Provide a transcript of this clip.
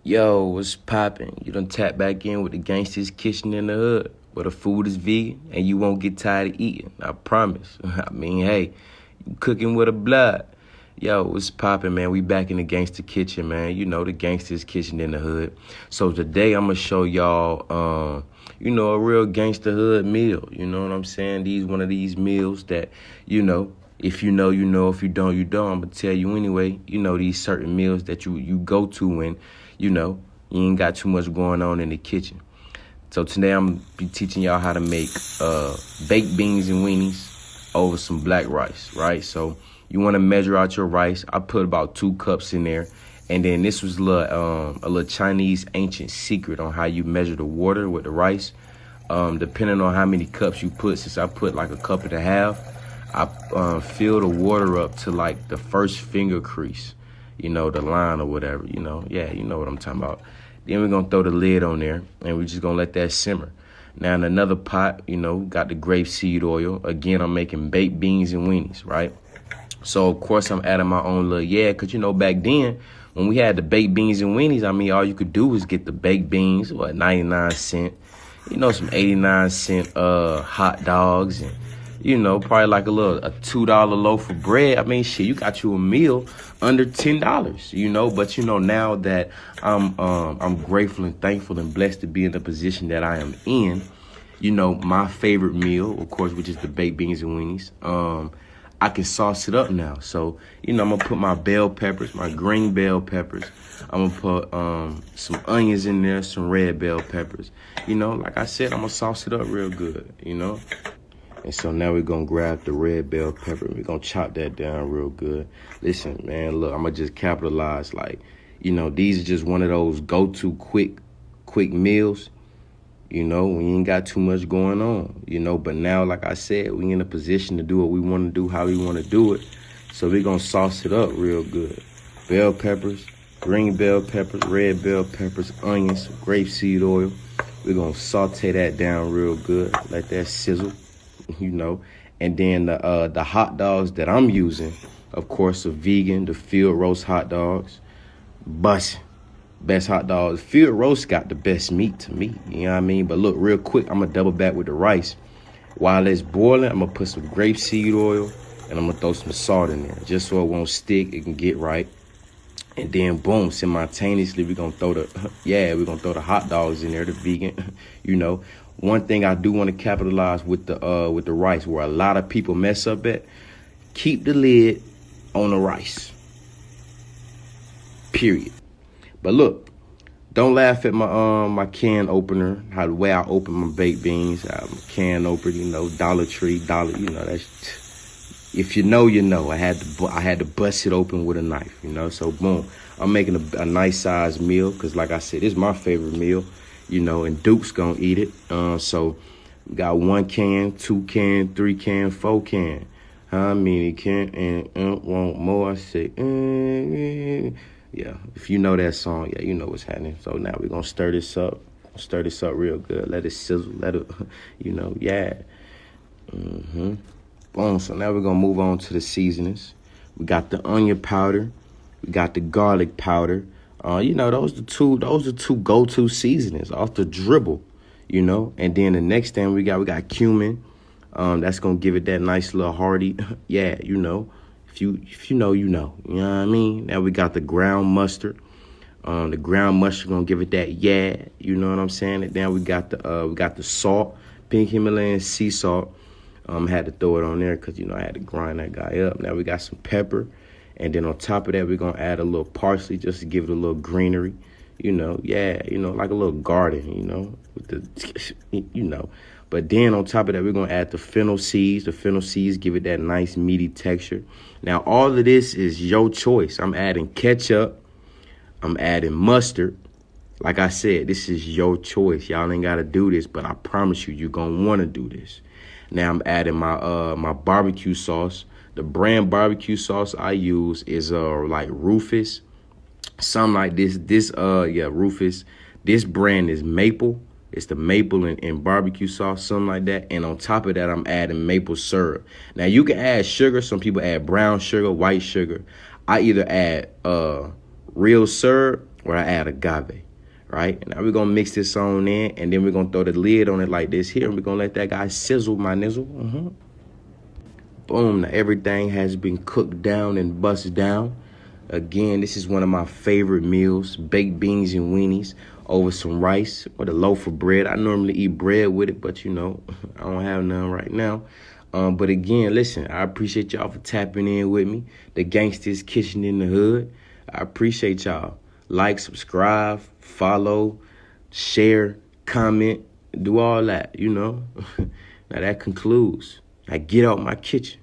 Yo, what's poppin'? You done tap back in with the Gangsta's Kitchen in the Hood, where the food is vegan and you won't get tired of eating. I promise. I mean, hey, you cooking with a blood. Yo, what's poppin', man? We back in the Gangsta Kitchen, man. You know, the Gangsta's Kitchen in the Hood. So today I'm gonna show y'all, a real gangsta hood meal. You know what I'm saying? One of these meals that, if you know, you know. If you don't, you don't. I'm gonna tell you anyway. You know, these certain meals that you go to when, you ain't got too much going on in the kitchen. So today I'm gonna be teaching y'all how to make baked beans and weenies over some black rice, right? So you want to measure out your rice. I put about 2 cups in there. And then this was a little Chinese ancient secret on how you measure the water with the rice. Depending on how many cups you put, since I put like a cup and a half, I fill the water up to like the first finger crease, the line or whatever, Yeah, you know what I'm talking about. Then we're going to throw the lid on there, and we're just going to let that simmer. Now, in another pot, got the grape seed oil. Again, I'm making baked beans and weenies, right? So, of course, I'm adding my own little, because, back then, when we had the baked beans and weenies, I mean, all you could do was get the baked beans, 99 cent, some 89-cent hot dogs, and, probably like a $2 loaf of bread. I mean, shit, you got you a meal under $10, But, now that I'm grateful and thankful and blessed to be in the position that I am in, my favorite meal, of course, which is the baked beans and weenies, I can sauce it up now. So, I'm going to put my bell peppers, my green bell peppers. I'm going to put some onions in there, some red bell peppers. Like I said, I'm going to sauce it up real good, And so now we're going to grab the red bell pepper and we're going to chop that down real good. Listen, man, look, I'm going to just capitalize. Like, these are just one of those go-to quick meals. When you ain't got too much going on, but now, like I said, we in a position to do what we want to do, how we want to do it. So we're going to sauce it up real good. Bell peppers, green bell peppers, red bell peppers, onions, grapeseed oil. We're going to saute that down real good. Let that sizzle, And then the hot dogs that I'm using, of course, are vegan, the field roast hot dogs. Bussin'. Best hot dogs. Field roast got the best meat to me. You know what I mean? But look, real quick, I'm going to double back with the rice. While it's boiling, I'm going to put some grapeseed oil and I'm going to throw some salt in there just so it won't stick. It can get right. And then, boom, simultaneously, we're going to throw the hot dogs in there, the vegan, One thing I do want to capitalize with the rice, where a lot of people mess up at, keep the lid on the rice. Period. But look, don't laugh at my can opener, the way I open my baked beans. I'm a can opener, Dollar Tree, that's, if you know, you know. I had to bust it open with a knife, So boom, I'm making a nice size meal because, like I said, it's my favorite meal, and Duke's gonna eat it. So we got 1 can, 2 can, 3 can, 4 can. How many can and want more? I say. Yeah, if you know that song, yeah, you know what's happening. So now we're going to stir this up real good. Let it sizzle, let it, yeah. Boom, so now we're going to move on to the seasonings. We got the onion powder. We got the garlic powder. Those are two go-to seasonings off the dribble, And then the next thing we got cumin. That's going to give it that nice little hearty, yeah, If you know, you know. You know what I mean? Now we got the ground mustard. The ground mustard gonna give it that you know what I'm saying? And then we got the salt, pink Himalayan sea salt. Had to throw it on there because I had to grind that guy up. Now we got some pepper, and then on top of that we're gonna add a little parsley just to give it a little greenery. Like a little garden, with the But then on top of that, we're going to add the fennel seeds. The fennel seeds give it that nice meaty texture. Now, all of this is your choice. I'm adding ketchup. I'm adding mustard. Like I said, this is your choice. Y'all ain't got to do this, but I promise you're going to want to do this. Now, I'm adding my barbecue sauce. The brand barbecue sauce I use is like Rufus. Something like this. Rufus. This brand is maple. It's the maple and barbecue sauce, something like that. And on top of that, I'm adding maple syrup. Now, you can add sugar. Some people add brown sugar, white sugar. I either add real syrup where I add agave, right? Now we're gonna mix this on in, and then we're gonna throw the lid on it like this here, and we're gonna let that guy sizzle, my nizzle. Boom, now everything has been cooked down and busted down. Again, this is one of my favorite meals, baked beans and weenies over some rice with a loaf of bread. I normally eat bread with it, but you know, I don't have none right now. But again, listen, I appreciate y'all for tapping in with me. The Gangsta's Kitchen in the Hood. I appreciate y'all. Like, subscribe, follow, share, comment, do all that, you know. Now that concludes. Now get out my kitchen.